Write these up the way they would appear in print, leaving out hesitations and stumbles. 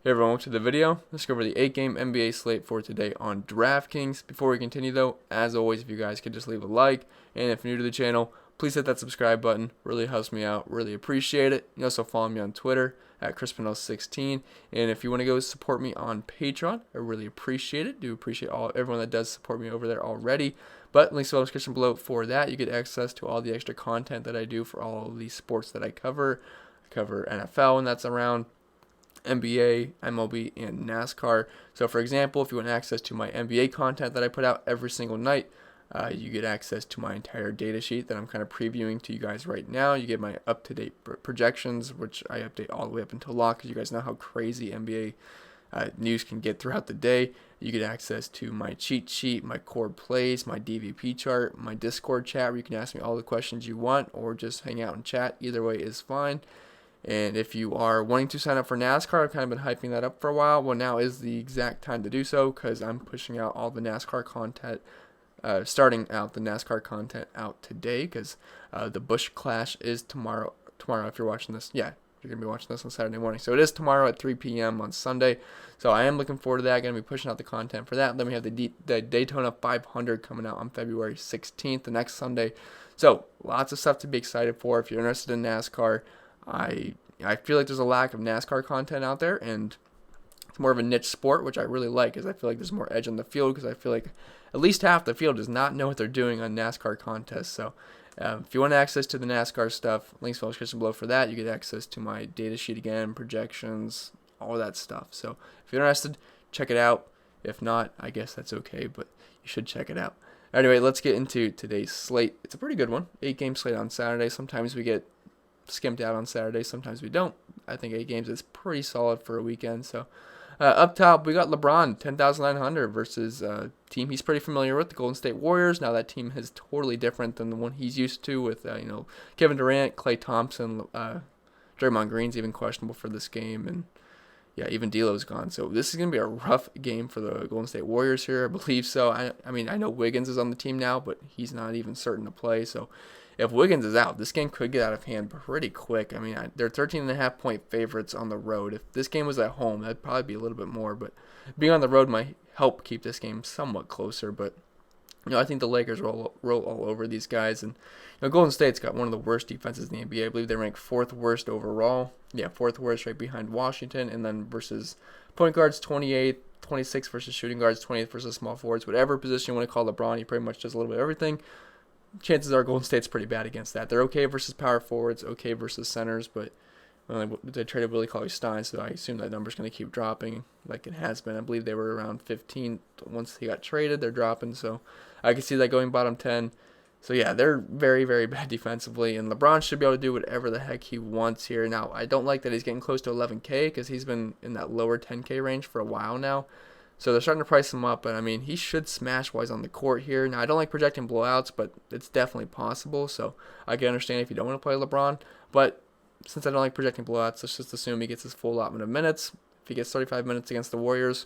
Hey everyone, welcome to the video. Let's go over the 8-game NBA slate for today on DraftKings. Before we continue though, as always, if you guys could just leave a like, and if you're new to the channel, please hit that subscribe button. Really helps me out, really appreciate it. You can also follow me on Twitter at Pennell16, and if you want to go support me on Patreon, I really appreciate it. Do appreciate everyone that does support me over there already. But links to the description below for that. You get access to all the extra content that I do for all of these sports that I cover. I cover NFL when that's around, NBA, MLB, and NASCAR. So for example, if you want access to my NBA content that I put out every single night, you get access to my entire data sheet that I'm kind of previewing to you guys right now. You get my up-to-date projections, which I update all the way up until lock, because you guys know how crazy NBA news can get throughout the day. You get access to my cheat sheet, my core plays, my DVP chart, my Discord chat, where you can ask me all the questions you want or just hang out and chat. Either way is fine. And if you are wanting to sign up for NASCAR, I've kind of been hyping that up for a while. Well, now is the exact time to do so, because I'm pushing out all the NASCAR content, starting out the NASCAR content out today, because the Busch Clash is tomorrow. Tomorrow, if you're watching this, yeah, you're going to be watching this on Saturday morning. So it is tomorrow at 3 p.m. on Sunday. So I am looking forward to that. Going to be pushing out the content for that. Then we have the Daytona 500 coming out on February 16th, the next Sunday. So lots of stuff to be excited for. If you're interested in NASCAR, I feel like there's a lack of NASCAR content out there, and it's more of a niche sport, which I really like, because I feel like there's more edge on the field, because I feel like at least half the field does not know what they're doing on NASCAR contests. So if you want access to the NASCAR stuff, links in the description below for that. You get access to my data sheet again, projections, all that stuff. So if you're interested, check it out. If not, I guess that's okay, but you should check it out. Anyway, let's get into today's slate. It's a pretty good one. 8-game slate on Saturday. Sometimes we get skimped out on Saturday, sometimes we don't. I think 8 games is pretty solid for a weekend. So up top, we got LeBron, 10,900 versus a team he's pretty familiar with, the Golden State Warriors. Now that team is totally different than the one he's used to with Kevin Durant, Klay Thompson, Draymond Green's even questionable for this game, and yeah, even D'Lo's gone. So this is going to be a rough game for the Golden State Warriors here, I believe so. I mean, I know Wiggins is on the team now, but he's not even certain to play. So if Wiggins is out, this game could get out of hand pretty quick. I mean, they're 13.5-point favorites on the road. If this game was at home, that'd probably be a little bit more. But being on the road might help keep this game somewhat closer. But I think the Lakers roll all over these guys. And Golden State's got one of the worst defenses in the NBA. I believe they rank 4th worst overall. Yeah, 4th worst, right behind Washington. And then versus point guards, 28th, 26th versus shooting guards, 20th versus small forwards. Whatever position you want to call LeBron, he pretty much does a little bit of everything. Chances are Golden State's pretty bad against that. They're okay versus power forwards, okay versus centers, but they traded Willie Cauley-Stein, so I assume that number's going to keep dropping like it has been. I believe they were around 15 once he got traded. They're dropping, so I can see that going bottom 10. So yeah, they're very, very bad defensively, and LeBron should be able to do whatever the heck he wants here. Now, I don't like that he's getting close to 11K, because he's been in that lower 10K range for a while now. So they're starting to price him up, but I mean, he should smash while he's on the court here. Now, I don't like projecting blowouts, but it's definitely possible. So I can understand if you don't want to play LeBron. But since I don't like projecting blowouts, let's just assume he gets his full allotment of minutes. If he gets 35 minutes against the Warriors,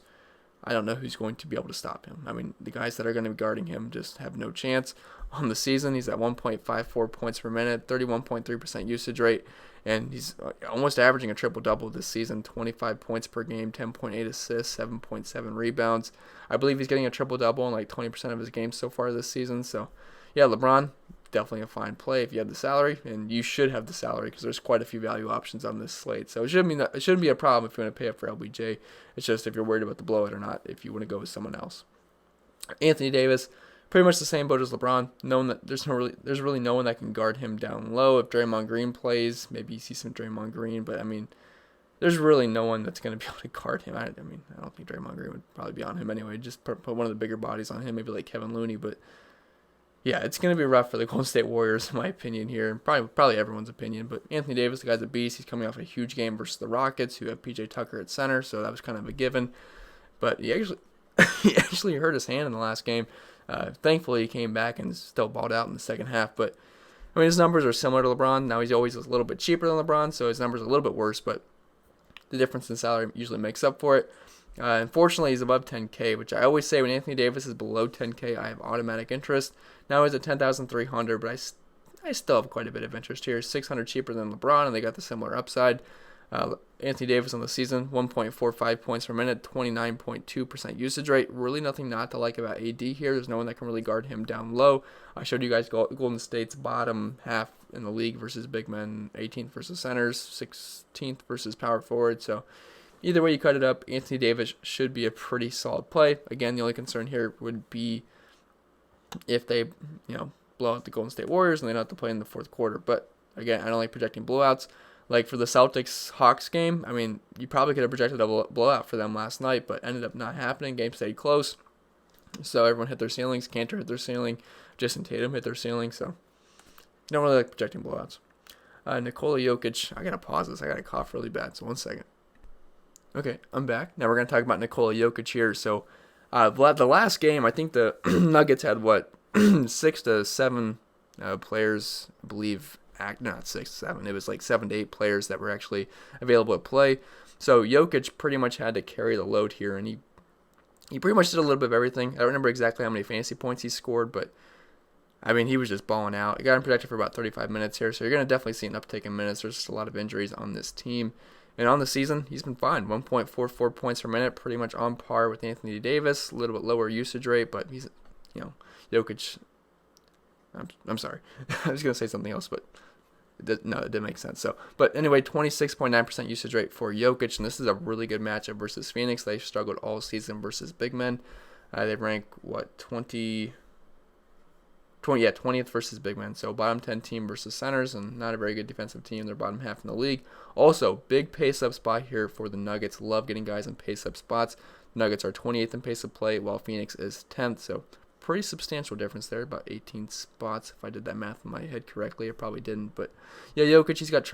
I don't know who's going to be able to stop him. I mean, the guys that are going to be guarding him just have no chance. On the season, he's at 1.54 points per minute, 31.3% usage rate, and he's almost averaging a triple-double this season, 25 points per game, 10.8 assists, 7.7 rebounds. I believe he's getting a triple-double in like 20% of his games so far this season. So, yeah, LeBron, definitely a fine play if you have the salary, and you should have the salary because there's quite a few value options on this slate. So it shouldn't be a problem if you want to pay up for LBJ. It's just if you're worried about the blowout or not, if you want to go with someone else. Anthony Davis, pretty much the same boat as LeBron, knowing that there's really no one that can guard him down low. If Draymond Green plays, maybe you see some Draymond Green, but I mean, there's really no one that's going to be able to guard him. I don't think Draymond Green would probably be on him anyway. Just put one of the bigger bodies on him, maybe like Kevin Looney. But yeah, it's going to be rough for the Golden State Warriors, in my opinion here, and probably everyone's opinion. But Anthony Davis, the guy's a beast. He's coming off a huge game versus the Rockets, who have PJ Tucker at center, so that was kind of a given. But he actually hurt his hand in the last game. Thankfully, he came back and still balled out in the second half. But I mean, his numbers are similar to LeBron. Now he's always a little bit cheaper than LeBron, so his numbers are a little bit worse. But the difference in salary usually makes up for it. Unfortunately, he's above 10K, which I always say when Anthony Davis is below 10K, I have automatic interest. Now he's at 10,300, but I still have quite a bit of interest here. 600 cheaper than LeBron, and they got the similar upside. Anthony Davis on the season, 1.45 points per minute, 29.2% usage rate. Really nothing not to like about AD here. There's no one that can really guard him down low. I showed you guys Golden State's bottom half in the league versus big men, 18th versus centers, 16th versus power forward. So either way you cut it up, Anthony Davis should be a pretty solid play. Again, the only concern here would be if they, blow out the Golden State Warriors and they don't have to play in the fourth quarter. But again, I don't like projecting blowouts. Like for the Celtics-Hawks game, I mean, you probably could have projected a blowout for them last night, but ended up not happening. Game stayed close. So everyone hit their ceilings. Cantor hit their ceiling. Jason Tatum hit their ceiling. So don't really like projecting blowouts. Nikola Jokic. I got to pause this. I got to cough really bad. So 1 second. Okay, I'm back. Now we're going to talk about Nikola Jokic here. So the last game, I think the Nuggets had, 6 to 7 players, I believe, not 6 to 7. It was like 7 to 8 players that were actually available to play. So Jokic pretty much had to carry the load here, and he pretty much did a little bit of everything. I don't remember exactly how many fantasy points he scored, but I mean, he was just balling out. He got him projected for about 35 minutes here, so you're going to definitely see an uptick in minutes. There's just a lot of injuries on this team. And on the season, he's been fine. 1.44 points per minute, pretty much on par with Anthony Davis. A little bit lower usage rate, but he's, Jokic. I'm sorry. I was going to say something else, but it didn't make sense. But anyway, 26.9% usage rate for Jokic, and this is a really good matchup versus Phoenix. They struggled all season versus big men. They rank 20th versus big men. So bottom 10 team versus centers, and not a very good defensive team. They're bottom half in the league. Also, big pace-up spot here for the Nuggets. Love getting guys in pace-up spots. Nuggets are 28th in pace of play, while Phoenix is 10th. So pretty substantial difference there, about 18 spots. If I did that math in my head correctly, I probably didn't. But yeah, Jokic, he's got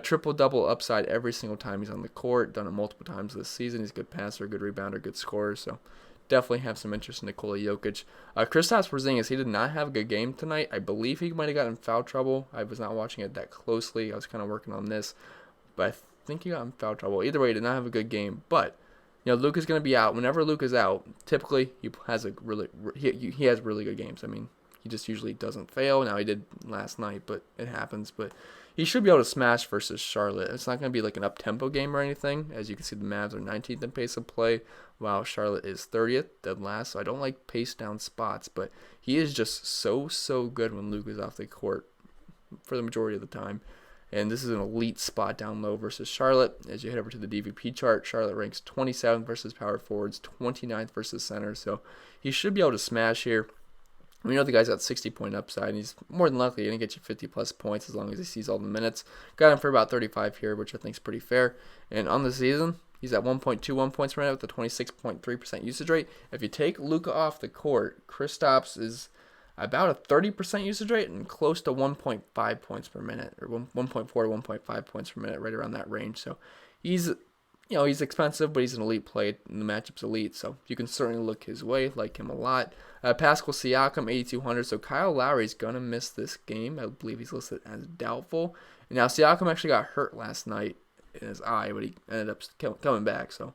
triple-double upside every single time he's on the court. Done it multiple times this season. He's a good passer, good rebounder, good scorer. So definitely have some interest in Nikola Jokic. Kristaps Porzingis, he did not have a good game tonight. I believe he might have gotten in foul trouble. I was not watching it that closely. I was kind of working on this, but I think he got in foul trouble. Either way, he did not have a good game. But Luka's going to be out. Whenever Luka's out, typically he has he has really good games. I mean, he just usually doesn't fail. Now he did last night, but it happens. But he should be able to smash versus Charlotte. It's not going to be like an up-tempo game or anything. As you can see, the Mavs are 19th in pace of play, while Charlotte is 30th, dead last. So I don't like pace-down spots, but he is just so good when Luka's off the court for the majority of the time. And this is an elite spot down low versus Charlotte. As you head over to the DVP chart, Charlotte ranks 27th versus power forwards, 29th versus center. So he should be able to smash here. We know the guy's got 60-point upside, and he's more than likely going to get you 50-plus points as long as he sees all the minutes. Got him for about 35 here, which I think is pretty fair. And on the season, he's at 1.21 points per minute with a 26.3% usage rate. If you take Luka off the court, Kristaps is about a 30% usage rate and close to 1.5 points per minute, or 1.4 to 1.5 points per minute, right around that range. So he's expensive, but he's an elite play, and the matchup's elite, so you can certainly look his way, like him a lot. Pascal Siakam, 8,200, so Kyle Lowry's going to miss this game. I believe he's listed as doubtful. And now Siakam actually got hurt last night in his eye, but he ended up coming back, so.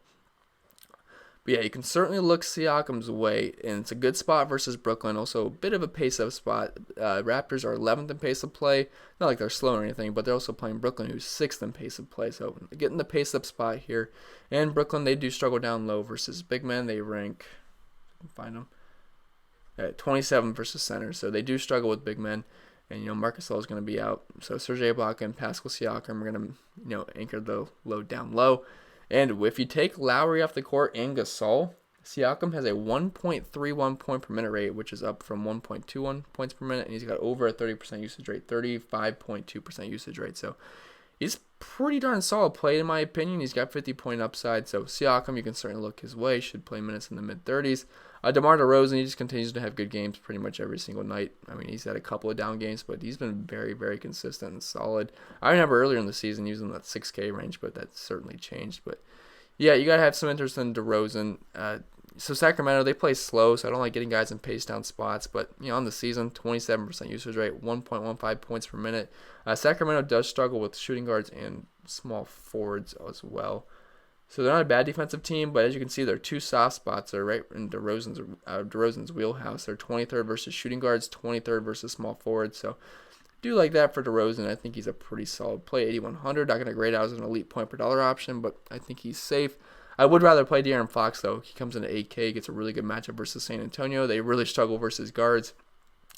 But yeah, you can certainly look Siakam's way, and it's a good spot versus Brooklyn. Also, a bit of a pace-up spot. Raptors are 11th in pace of play. Not like they're slow or anything, but they're also playing Brooklyn, who's 6th in pace of play. So getting the pace-up spot here. And Brooklyn, they do struggle down low versus big men. They rank, find them, at 27 versus center. So they do struggle with big men. And, Marcus Gasol is going to be out. So Serge Ibaka and Pascal Siakam are going to, anchor the load down low. And if you take Lowry off the court and Gasol, Siakam has a 1.31 point per minute rate, which is up from 1.21 points per minute, and he's got over a 30% usage rate, 35.2% usage rate. So he's pretty darn solid play, in my opinion. He's got 50-point upside, so Siakam, you can certainly look his way, should play minutes in the mid-30s. DeMar DeRozan, he just continues to have good games pretty much every single night. I mean, he's had a couple of down games, but he's been very, very consistent and solid. I remember earlier in the season he was in that 6K range, but that's certainly changed. But yeah, you got to have some interest in DeRozan. So Sacramento, they play slow, so I don't like getting guys in pace-down spots. But, on the season, 27% usage rate, 1.15 points per minute. Sacramento does struggle with shooting guards and small forwards as well. So they're not a bad defensive team, but as you can see, their two soft spots are right in DeRozan's wheelhouse. They're 23rd versus shooting guards, 23rd versus small forwards. So do like that for DeRozan. I think he's a pretty solid play, 8,100. Not going to grade out as an elite point per dollar option, but I think he's safe. I would rather play De'Aaron Fox, though. He comes in at 8K, gets a really good matchup versus San Antonio. They really struggle versus guards.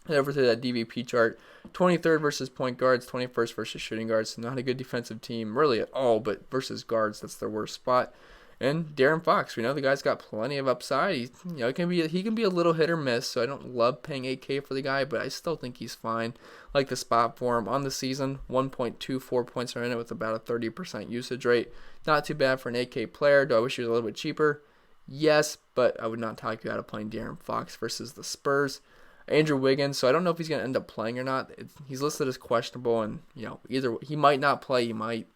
Head over to that DVP chart. 23rd versus point guards, 21st versus shooting guards. Not a good defensive team, really at all, but versus guards, that's their worst spot. And De'Aaron Fox, we know the guy's got plenty of upside. He can be a little hit or miss, so I don't love paying 8K for the guy, but I still think he's fine. Like the spot for him on the season, 1.24 points per minute with about a 30% usage rate. Not too bad for an 8K player. Do I wish he was a little bit cheaper? Yes, but I would not talk you out of playing De'Aaron Fox versus the Spurs. Andrew Wiggins, so I don't know if he's going to end up playing or not. He's listed as questionable, and either he might not play, he might.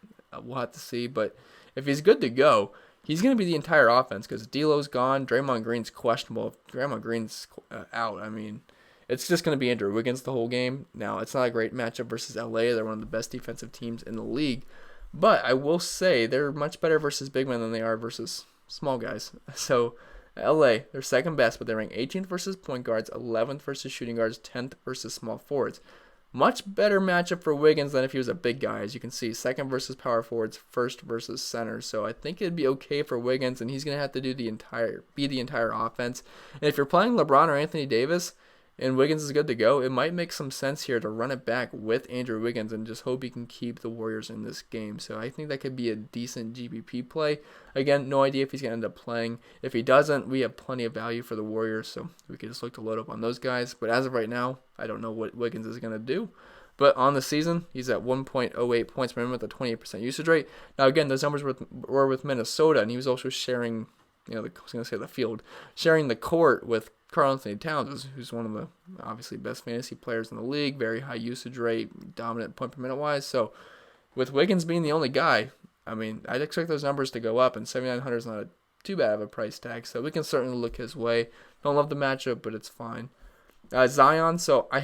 We'll have to see, but if he's good to go, he's going to be the entire offense because D'Lo's gone. Draymond Green's questionable. If Draymond Green's out, I mean, it's just going to be Andrew Wiggins the whole game. Now, it's not a great matchup versus LA. They're one of the best defensive teams in the league. But I will say they're much better versus big men than they are versus small guys. So, LA, they're second best, but they rank 18th versus point guards, 11th versus shooting guards, 10th versus small forwards. Much better matchup for Wiggins than if he was a big guy, as you can see. Second versus power forwards, first versus center. So I think it'd be okay for Wiggins, and he's going to have to do the entire offense. And if you're playing LeBron or Anthony Davis, and Wiggins is good to go, it might make some sense here to run it back with Andrew Wiggins and just hope he can keep the Warriors in this game. So I think that could be a decent GPP play. Again, no idea if he's going to end up playing. If he doesn't, we have plenty of value for the Warriors, so we could just look to load up on those guys. But as of right now, I don't know what Wiggins is going to do. But on the season, he's at 1.08 points per minute with a 28% usage rate. Now, again, those numbers were with Minnesota, and he was also sharing, sharing the court with Karl Anthony Towns, who's one of the obviously best fantasy players in the league, very high usage rate, dominant point per minute wise. So with Wiggins being the only guy, I mean, I'd expect those numbers to go up, and 7,900 is not too bad of a price tag, so we can certainly look his way. Don't love the matchup, but it's fine. Zion, so I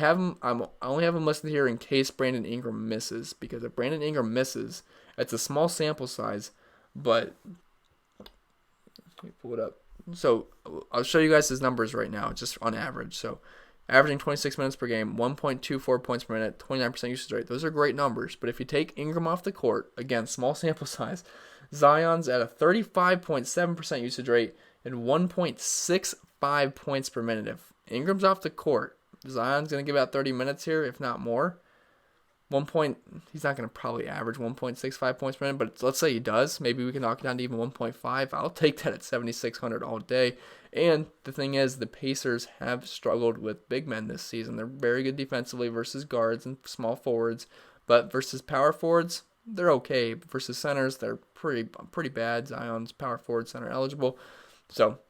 only have him listed here in case Brandon Ingram misses, because if Brandon Ingram misses, it's a small sample size, but let me pull it up. So I'll show you guys his numbers right now, just on average. So averaging 26 minutes per game, 1.24 points per minute, 29% usage rate. Those are great numbers. But if you take Ingram off the court, again, small sample size, Zion's at a 35.7% usage rate and 1.65 points per minute. If Ingram's off the court, Zion's going to give out 30 minutes here, if not more. He's not going to probably average 1.65 points per minute, but let's say he does. Maybe we can knock it down to even 1.5. I'll take that at 7,600 all day. And the thing is, the Pacers have struggled with big men this season. They're very good defensively versus guards and small forwards, but versus power forwards, they're okay. Versus centers, they're pretty bad. Zion's power forward, center eligible. So,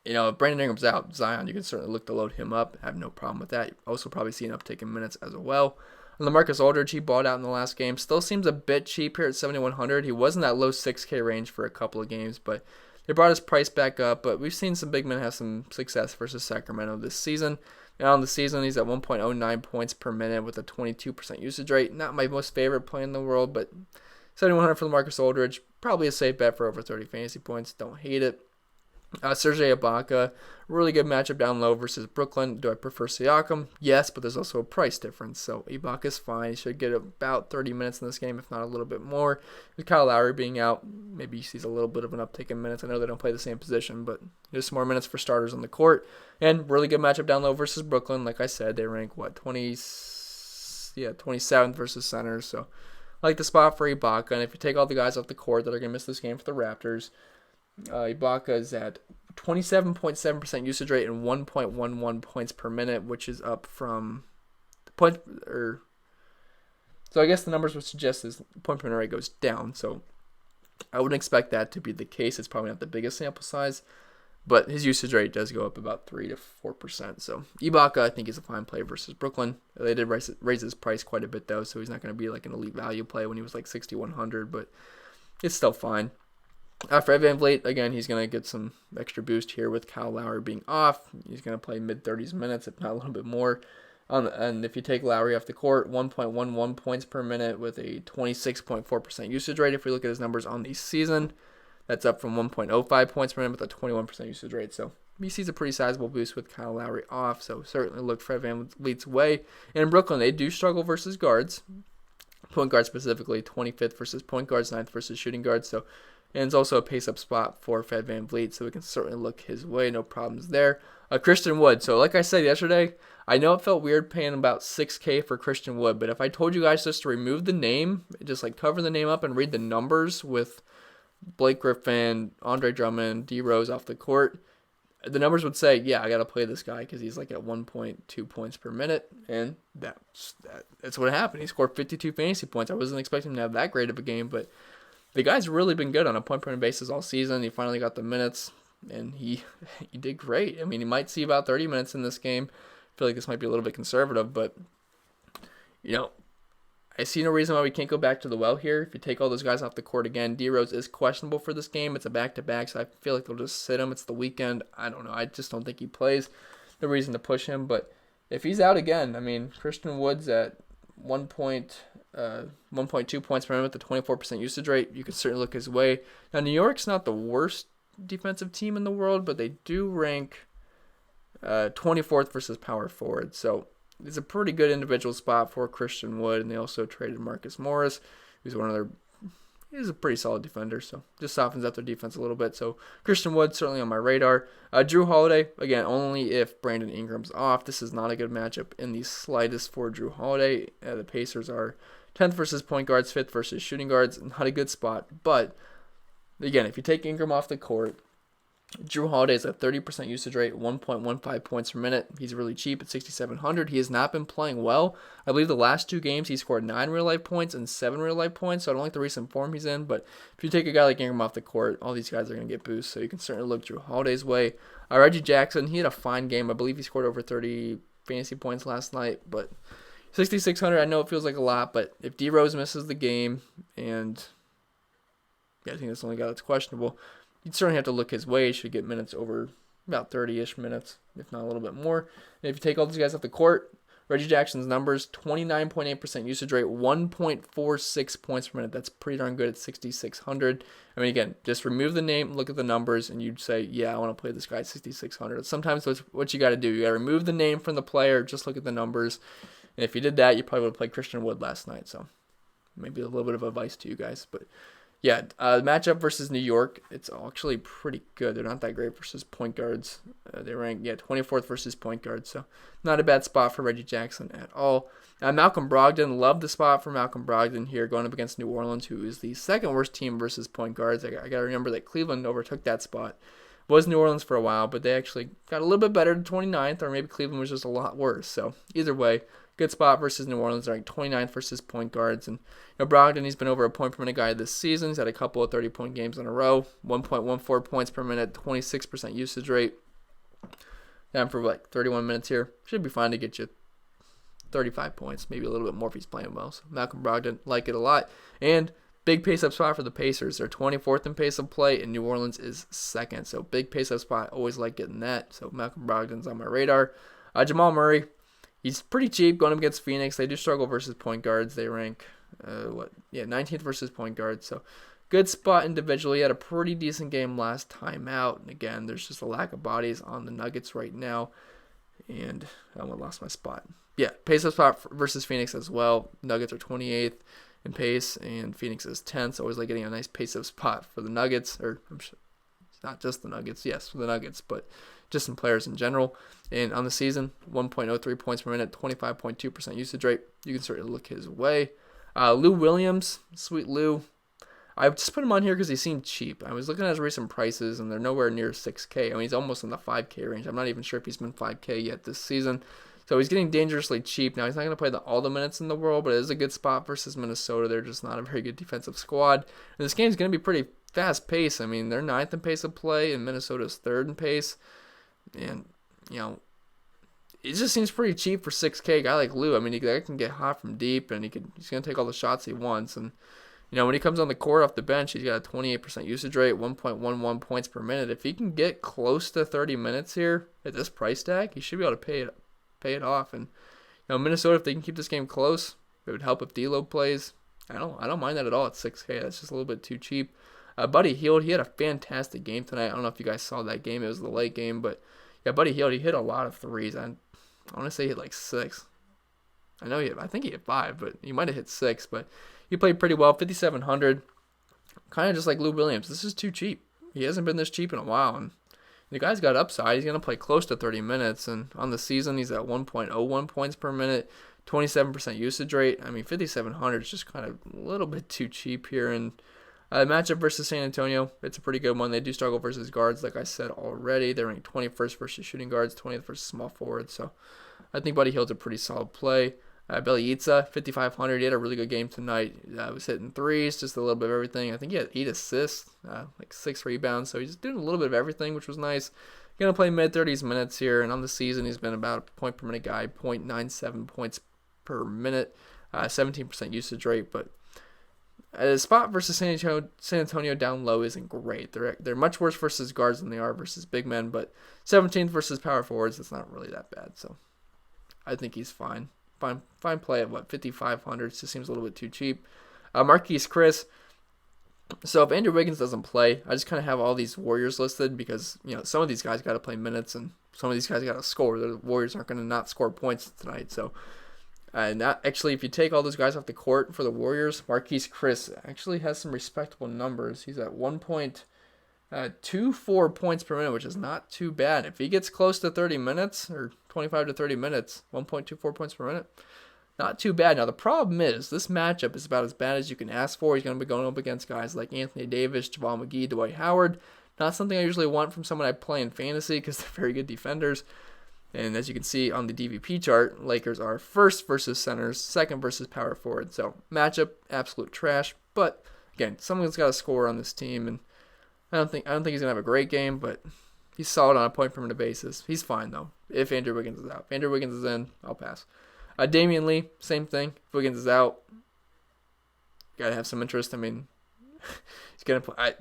if Brandon Ingram's out, Zion, you can certainly look to load him up. I have no problem with that. You also probably see an uptick in minutes as well. LaMarcus Aldridge, he bought out in the last game. Still seems a bit cheap here at 7,100. He was in that low 6K range for a couple of games, but they brought his price back up. But we've seen some big men have some success versus Sacramento this season. Now on the season, he's at 1.09 points per minute with a 22% usage rate. Not my most favorite play in the world, but 7,100 for LaMarcus Aldridge. Probably a safe bet for over 30 fantasy points. Don't hate it. Serge Ibaka, really good matchup down low versus Brooklyn. Do I prefer Siakam? Yes, but there's also a price difference. So Ibaka's fine. He should get about 30 minutes in this game, if not a little bit more. With Kyle Lowry being out, maybe he sees a little bit of an uptick in minutes. I know they don't play the same position, but there's some more minutes for starters on the court. And really good matchup down low versus Brooklyn. Like I said, they rank, 27th versus centers. So I like the spot for Ibaka. And if you take all the guys off the court that are going to miss this game for the Raptors, Ibaka is at 27.7% usage rate and 1.11 points per minute, which is up from so I guess the numbers would suggest his point per minute rate goes down. So I wouldn't expect that to be the case. It's probably not the biggest sample size, but his usage rate does go up about 3 to 4%. So Ibaka, I think, is a fine play versus Brooklyn. They did raise his price quite a bit though, so he's not going to be like an elite value play when he was like 6,100, but it's still fine. For Evan Vliet, again, he's going to get some extra boost here with Kyle Lowry being off. He's going to play mid-30s minutes, if not a little bit more. And if you take Lowry off the court, 1.11 points per minute with a 26.4% usage rate. If we look at his numbers on the season, that's up from 1.05 points per minute with a 21% usage rate. So he sees a pretty sizable boost with Kyle Lowry off, so certainly look Fred VanVleet's way. And in Brooklyn, they do struggle versus guards. Point guard specifically, 25th versus point guards, 9th versus shooting guards. So, and it's also a pace-up spot for Fred VanVleet, so we can certainly look his way. No problems there. Christian Wood. So like I said yesterday, I know it felt weird paying about $6K for Christian Wood, but if I told you guys just to remove the name, just like cover the name up and read the numbers with Blake Griffin, Andre Drummond, DeRozan off the court, the numbers would say, yeah, I got to play this guy because he's like at 1.2 points per minute, and that's what happened. He scored 52 fantasy points. I wasn't expecting him to have that great of a game, but the guy's really been good on a point-per-minute basis all season. He finally got the minutes, and he did great. I mean, he might see about 30 minutes in this game. I feel like this might be a little bit conservative, but, I see no reason why we can't go back to the well here. If you take all those guys off the court again, DeRozan is questionable for this game. It's a back-to-back, so I feel like they'll just sit him. It's the weekend. I don't know. I just don't think he plays. No reason to push him, but if he's out again, I mean, Christian Wood's at 1.2 points per minute with a 24% usage rate. You can certainly look his way. Now, New York's not the worst defensive team in the world, but they do rank 24th versus power forward, so it's a pretty good individual spot for Christian Wood, and they also traded Marcus Morris, who's he's a pretty solid defender, so just softens up their defense a little bit. So Christian Wood certainly on my radar. Jrue Holiday, again, only if Brandon Ingram's off. This is not a good matchup in the slightest for Jrue Holiday. The Pacers are 10th versus point guards, 5th versus shooting guards. Not a good spot, but again, if you take Ingram off the court, Jrue Holiday is a 30% usage rate, 1.15 points per minute. He's really cheap at 6,700. He has not been playing well. I believe the last 2 games he scored 9 real-life points and 7 real-life points, so I don't like the recent form he's in. But if you take a guy like Ingram off the court, all these guys are going to get boosts, so you can certainly look Jrue Holiday's way. Reggie Jackson, he had a fine game. I believe he scored over 30 fantasy points last night, but 6,600, I know it feels like a lot, but if DeRozan misses the game, and I think that's the only guy that's questionable, you'd certainly have to look his way. He should get minutes over about 30-ish minutes, if not a little bit more. And if you take all these guys off the court, Reggie Jackson's numbers, 29.8% usage rate, 1.46 points per minute. That's pretty darn good at 6,600. I mean, again, just remove the name, look at the numbers, and you'd say, yeah, I want to play this guy at 6,600. Sometimes that's what you got to do. You got to remove the name from the player, just look at the numbers. And if you did that, you probably would have played Christian Wood last night. So maybe a little bit of advice to you guys, but yeah, matchup versus New York, it's actually pretty good. They're not that great versus point guards. They rank 24th versus point guards, so not a bad spot for Reggie Jackson at all. Malcolm Brogdon, love the spot for Malcolm Brogdon here, going up against New Orleans, who is the second worst team versus point guards. I got to remember that Cleveland overtook that spot. It was New Orleans for a while, but they actually got a little bit better to 29th, or maybe Cleveland was just a lot worse. So either way, good spot versus New Orleans, ranked 29th versus point guards. And Brogdon, he's been over a point per minute guy this season. He's had a couple of 30-point games in a row, 1.14 points per minute, 26% usage rate. Down for like 31 minutes here. Should be fine to get you 35 points, maybe a little bit more if he's playing well. So Malcolm Brogdon, like it a lot. And big pace-up spot for the Pacers. They're 24th in pace of play, and New Orleans is 2nd. So big pace-up spot. Always like getting that. So Malcolm Brogdon's on my radar. Jamal Murray, he's pretty cheap going up against Phoenix. They do struggle versus point guards. They rank, 19th versus point guards. So good spot individually. He had a pretty decent game last time out. And again, there's just a lack of bodies on the Nuggets right now. And I lost my spot. Yeah, pace-up spot versus Phoenix as well. Nuggets are 28th in pace, and Phoenix is 10th. So always like getting a nice pace-up spot for the Nuggets. Or I'm sure it's not just the Nuggets. Yes, for the Nuggets, but just some players in general. And on the season, 1.03 points per minute, 25.2% usage rate. You can certainly look his way. Lou Williams, sweet Lou. I just put him on here because he seemed cheap. I was looking at his recent prices, and they're nowhere near 6K. I mean, he's almost in the 5K range. I'm not even sure if he's been 5K yet this season. So he's getting dangerously cheap. Now, he's not going to play all the minutes in the world, but it is a good spot versus Minnesota. They're just not a very good defensive squad. And this game's going to be pretty fast-paced. I mean, they're 9th in pace of play, and Minnesota's 3rd in pace. And, it just seems pretty cheap for 6K. A guy like Lou, I mean, he can get hot from deep, and he's going to take all the shots he wants. And, when he comes on the court off the bench, he's got a 28% usage rate, 1.11 points per minute. If he can get close to 30 minutes here at this price tag, he should be able to pay it off. And, Minnesota, if they can keep this game close, it would help if D'Lo plays. I don't mind that at all at 6K. That's just a little bit too cheap. Buddy Hield, he had a fantastic game tonight. I don't know if you guys saw that game. It was the late game, but yeah, Buddy Hield, he hit a lot of threes. I want to say he hit like 6. I think he hit 5, but he might have hit 6. But he played pretty well. 5,700, kind of just like Lou Williams. This is too cheap. He hasn't been this cheap in a while, and the guy's got upside. He's going to play close to 30 minutes, and on the season, he's at 1.01 points per minute, 27% usage rate. I mean, 5,700 is just kind of a little bit too cheap here. And matchup versus San Antonio, it's a pretty good one. They do struggle versus guards, like I said already. They're ranked 21st versus shooting guards, 20th versus small forwards. So I think Buddy Hield's a pretty solid play. Bjelica, 5,500. He had a really good game tonight. Was hitting threes, just a little bit of everything. I think he had 8 assists, like 6 rebounds. So he's just doing a little bit of everything, which was nice. Going to play mid-30s minutes here, and on the season, he's been about a point per minute guy, 0.97 points per minute, 17% usage rate. But a spot versus San Antonio down low isn't great. They're much worse versus guards than they are versus big men, but 17th versus power forwards, it's not really that bad. So I think he's fine. Fine play at 5,500. Just seems a little bit too cheap. Marquise Chris. So if Andrew Wiggins doesn't play, I just kind of have all these Warriors listed because some of these guys got to play minutes and some of these guys got to score. The Warriors aren't going to not score points tonight. So actually, if you take all those guys off the court for the Warriors, Marquise Chris actually has some respectable numbers. He's at 1.24 points per minute, which is not too bad. If he gets close to 30 minutes or 25 to 30 minutes, 1.24 points per minute, not too bad. Now, the problem is this matchup is about as bad as you can ask for. He's going to be going up against guys like Anthony Davis, JaVale McGee, Dwight Howard. Not something I usually want from someone I play in fantasy because they're very good defenders. And as you can see on the DVP chart, Lakers are first versus centers, second versus power forward. So matchup, absolute trash. But again, someone's got to score on this team, and I don't think he's gonna have a great game, but he's solid on a point per minute basis. He's fine though. If Andrew Wiggins is out, if Andrew Wiggins is in, I'll pass. Damian Lee, same thing. If Wiggins is out, gotta have some interest. I mean, he's gonna play.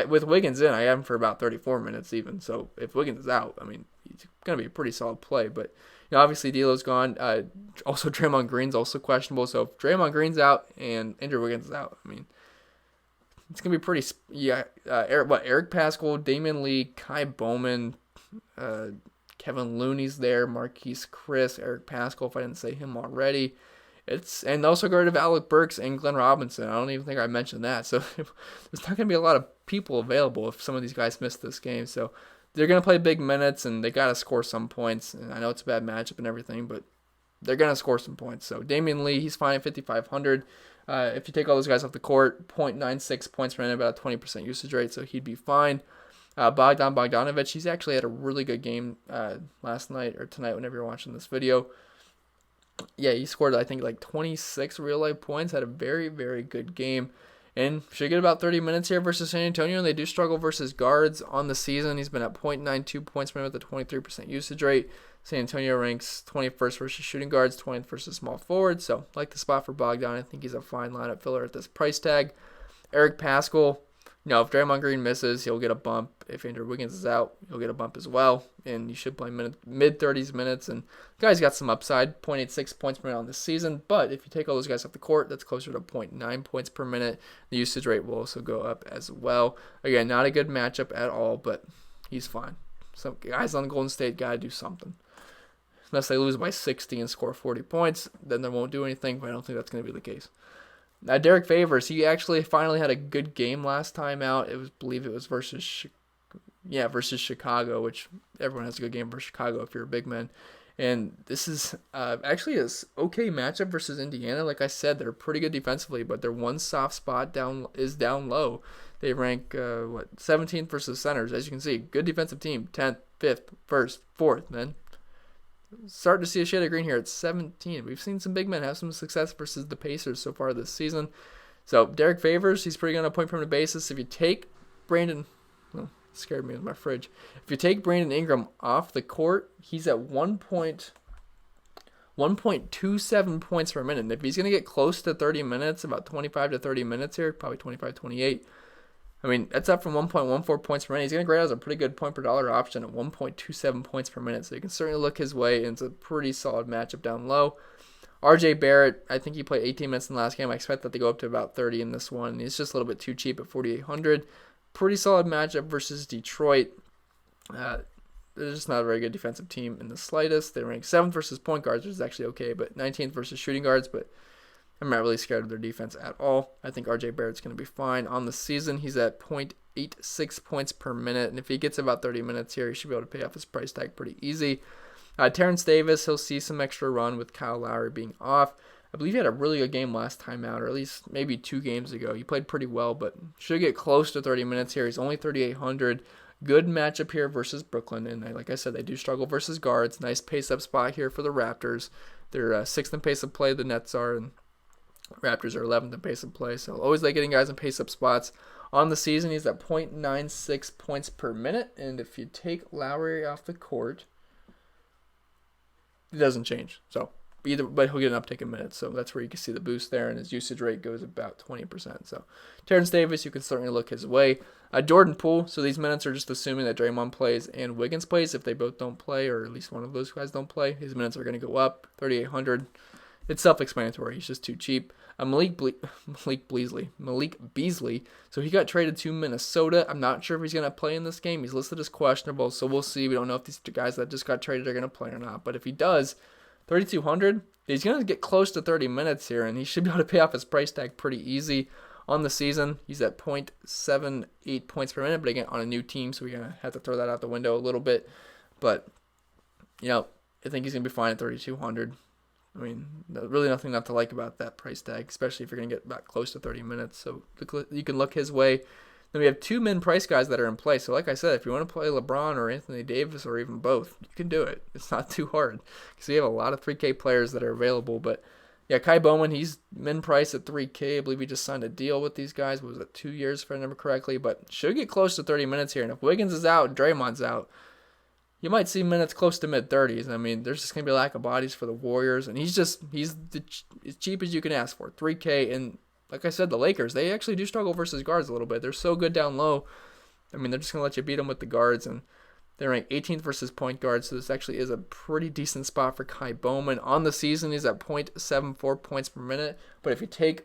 With Wiggins in, I have him for about 34 minutes even. So if Wiggins is out, I mean, he's gonna be a pretty solid play. But obviously D'Lo's gone. Also Draymond Green's also questionable. So if Draymond Green's out and Andrew Wiggins is out, I mean, it's gonna be pretty. Eric Pascal, Damian Lee, Kai Bowman, Kevin Looney's there, Marquise Chris, Eric Pascal, if I didn't say him already. And also get rid of Alec Burks and Glenn Robinson. I don't even think I mentioned that. So there's not going to be a lot of people available if some of these guys miss this game. So they're going to play big minutes, and they got to score some points. And I know it's a bad matchup and everything, but they're going to score some points. So Damian Lee, he's fine at 5,500. If you take all those guys off the court, 0.96 points per minute, about a 20% usage rate, so he'd be fine. Bogdanovich, he's actually had a really good game last night or tonight whenever you're watching this video. Yeah, he scored, I think, like 26 real-life points, had a very, very good game, and should get about 30 minutes here versus San Antonio, and they do struggle versus guards on the season. He's been at 0.92 points per minute with a 23% usage rate. San Antonio ranks 21st versus shooting guards, 20th versus small forwards, so like the spot for Bogdan. I think he's a fine lineup filler at this price tag. Eric Pascal, if Draymond Green misses, he'll get a bump. If Andrew Wiggins is out, he'll get a bump as well. And you should play mid-30s minutes. And the guy's got some upside, 0.86 points per minute on this season. But if you take all those guys off the court, that's closer to 0.9 points per minute. The usage rate will also go up as well. Again, not a good matchup at all, but he's fine. Some guys on Golden State got to do something. Unless they lose by 60 and score 40 points, then they won't do anything. But I don't think that's going to be the case. Derek Favors, he actually finally had a good game last time out. I believe it was versus Chicago, which everyone has a good game versus Chicago if you're a big man. And this is actually an okay matchup versus Indiana. Like I said, they're pretty good defensively, but their one soft spot down low. They rank 17th versus centers. As you can see, good defensive team, 10th, 5th, 1st, 4th, man. Starting to see a shade of green here at 17. We've seen some big men have some success versus the Pacers so far this season. So Derek Favors, he's pretty good on a point per minute basis. If you take scared me with my fridge. If you take Brandon Ingram off the court, he's at 1.27 points per minute. And if he's going to get close to 30 minutes, about 25 to 30 minutes here, probably 25, 28, I mean, that's up from 1.14 points per minute. He's going to grade as a pretty good point per dollar option at 1.27 points per minute. So you can certainly look his way, and it's a pretty solid matchup down low. RJ Barrett, I think he played 18 minutes in the last game. I expect that to go up to about 30 in this one. He's just a little bit too cheap at 4,800. Pretty solid matchup versus Detroit. They're just not a very good defensive team in the slightest. They rank 7th versus point guards, which is actually okay, but 19th versus shooting guards. But I'm not really scared of their defense at all. I think RJ Barrett's going to be fine. On the season, he's at 0.86 points per minute, and if he gets about 30 minutes here, he should be able to pay off his price tag pretty easy. Terrence Davis, he'll see some extra run with Kyle Lowry being off. I believe he had a really good game last time out, or at least maybe 2 games ago. He played pretty well, but should get close to 30 minutes here. He's only 3,800. Good matchup here versus Brooklyn, and like I said, they do struggle versus guards. Nice pace-up spot here for the Raptors. They're 6th in pace of play, the Nets are, and Raptors are 11th in pace of play. So always like getting guys in pace-up spots. On the season, he's at 0.96 points per minute, and if you take Lowry off the court, it doesn't change. So but he'll get an uptick in minutes, so that's where you can see the boost there, and his usage rate goes about 20%. So Terrence Davis, you can certainly look his way. Jordan Poole, so these minutes are just assuming that Draymond plays and Wiggins plays. If they both don't play, or at least one of those guys don't play, his minutes are going to go up, 3,800. It's self-explanatory. He's just too cheap. Malik Beasley, so he got traded to Minnesota. I'm not sure if he's going to play in this game. He's listed as questionable, so we'll see. We don't know if these guys that just got traded are going to play or not, but if he does, 3,200, he's going to get close to 30 minutes here, and he should be able to pay off his price tag pretty easy. On the season, he's at 0.78 points per minute, but again, on a new team, so we're going to have to throw that out the window a little bit. But, I think he's going to be fine at 3,200. I mean, really nothing not to like about that price tag, especially if you're going to get back close to 30 minutes. So you can look his way. Then we have 2 min price guys that are in play. So like I said, if you want to play LeBron or Anthony Davis or even both, you can do it. It's not too hard because we have a lot of 3K players that are available. But yeah, Kai Bowman, he's min price at 3K. I believe he just signed a deal with these guys. Was it 2 years, if I remember correctly? But should get close to 30 minutes here. And if Wiggins is out and Draymond's out, you might see minutes close to mid-30s. I mean, there's just going to be a lack of bodies for the Warriors. And he's as cheap as you can ask for, 3K. And like I said, the Lakers, they actually do struggle versus guards a little bit. They're so good down low. I mean, they're just going to let you beat them with the guards. And they're ranked 18th versus point guards, so this actually is a pretty decent spot for Kai Bowman. On the season, he's at 0.74 points per minute. But if you take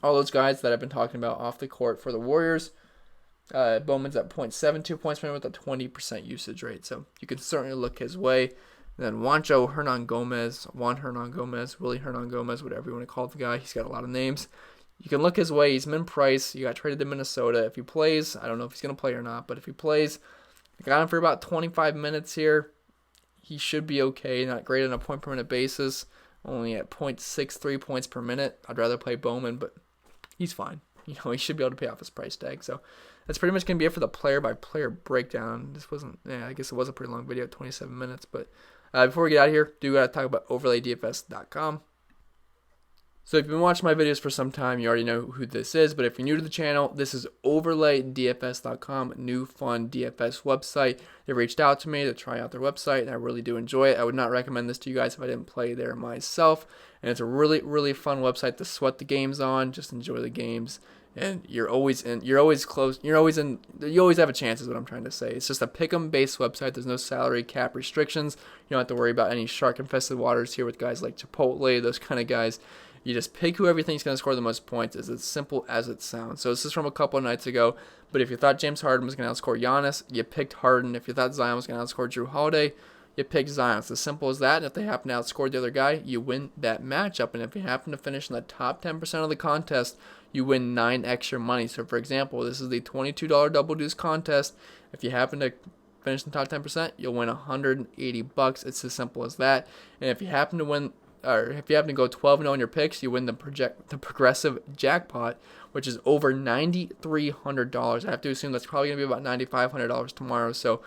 all those guys that I've been talking about off the court for the Warriors, Bowman's at 0.72 points per minute with a 20% usage rate. So you can certainly look his way. And then Juan Hernan Gomez, Willie Hernan Gomez, whatever you want to call the guy. He's got a lot of names. You can look his way. He's min-price. He got traded to Minnesota. If he plays, I don't know if he's going to play or not, but if he plays, I got him for about 25 minutes here. He should be okay. Not great on a point per minute basis. Only at 0.63 points per minute. I'd rather play Bowman, but he's fine. He should be able to pay off his price tag. So that's pretty much going to be it for the player-by-player breakdown. This wasn't, I guess it was a pretty long video, 27 minutes. But before we get out of here, do got to talk about overlaydfs.com. So if you've been watching my videos for some time, you already know who this is. But if you're new to the channel, this is overlaydfs.com, new fun DFS website. They reached out to me to try out their website, and I really do enjoy it. I would not recommend this to you guys if I didn't play there myself. And it's a really, really fun website to sweat the games on. Just enjoy the games. And you're always close. You always have a chance is what I'm trying to say. It's just a pick'em based website. There's no salary cap restrictions. You don't have to worry about any shark infested waters here with guys like Chipotle, those kind of guys. You just pick whoever you think is going to score the most points. It's as simple as it sounds. So this is from a couple of nights ago. But if you thought James Harden was going to outscore Giannis, you picked Harden. If you thought Zion was going to outscore Drew Holiday, you picked Zion. It's as simple as that. And if they happen to outscore the other guy, you win that matchup. And if you happen to finish in the top 10% of the contest, you win 9 extra money. So for example, this is the $22 double deuce contest. If you happen to finish in the top 10%, you'll win $180. It's as simple as that. And if you happen to win, or if you happen to go 12-0 in your picks, you win the progressive jackpot, which is over $9,300. I have to assume that's probably going to be about $9,500 tomorrow. So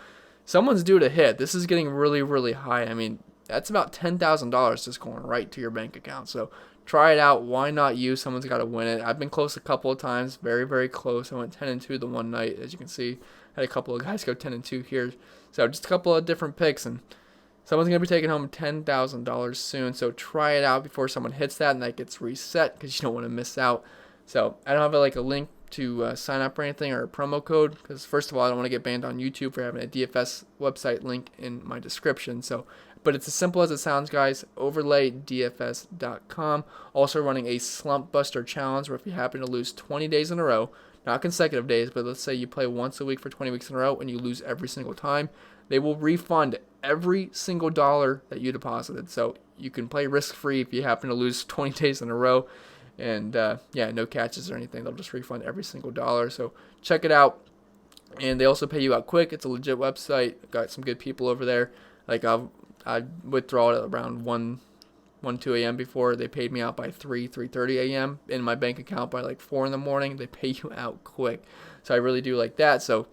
someone's due to hit. This is getting really, really high. I mean, that's about $10,000 just going right to your bank account. So try it out. Why not you? Someone's got to win it. I've been close a couple of times. Very, very close. I went 10-2 the one night. As you can see, had a couple of guys go 10-2 here. So just a couple of different picks, and someone's going to be taking home $10,000 soon. So try it out before someone hits that and that gets reset because you don't want to miss out. So I don't have a link to sign up or anything or a promo code because first of all, I don't want to get banned on YouTube for having a DFS website link in my description. So But it's as simple as it sounds, guys. OverlayDFS.com. Also running a Slump Buster Challenge, where if you happen to lose 20 days in a row, not consecutive days, but let's say you play once a week for 20 weeks in a row and you lose every single time, they will refund every single dollar that you deposited. So you can play risk-free if you happen to lose 20 days in a row. And yeah, no catches or anything. They'll just refund every single dollar. So check it out. And they also pay you out quick. It's a legit website. Got some good people over there. Like I withdraw it at around 2 a.m. before. They paid me out by 3:30 a.m. in my bank account by like 4 in the morning. They pay you out quick. So I really do like that. So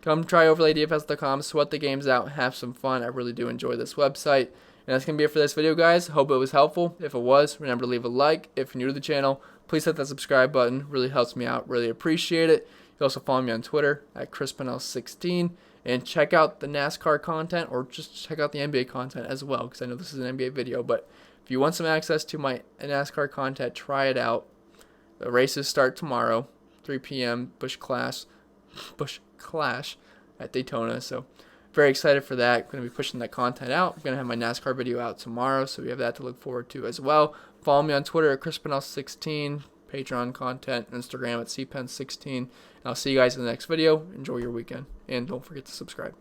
come try OverlayDFS.com, sweat the games out, have some fun. I really do enjoy this website. And that's going to be it for this video, guys. Hope it was helpful. If it was, remember to leave a like. If you're new to the channel, please hit that subscribe button. Really helps me out. Really appreciate it. You can also follow me on Twitter at Pennell16. And check out the NASCAR content, or just check out the NBA content as well, because I know this is an NBA video. But if you want some access to my NASCAR content, try it out. The races start tomorrow, 3 p.m. Busch Clash at Daytona. So very excited for that. I'm going to be pushing that content out. I'm going to have my NASCAR video out tomorrow, so we have that to look forward to as well. Follow me on Twitter at Pennell16, Patreon content, Instagram at CPen16. And I'll see you guys in the next video. Enjoy your weekend, and don't forget to subscribe.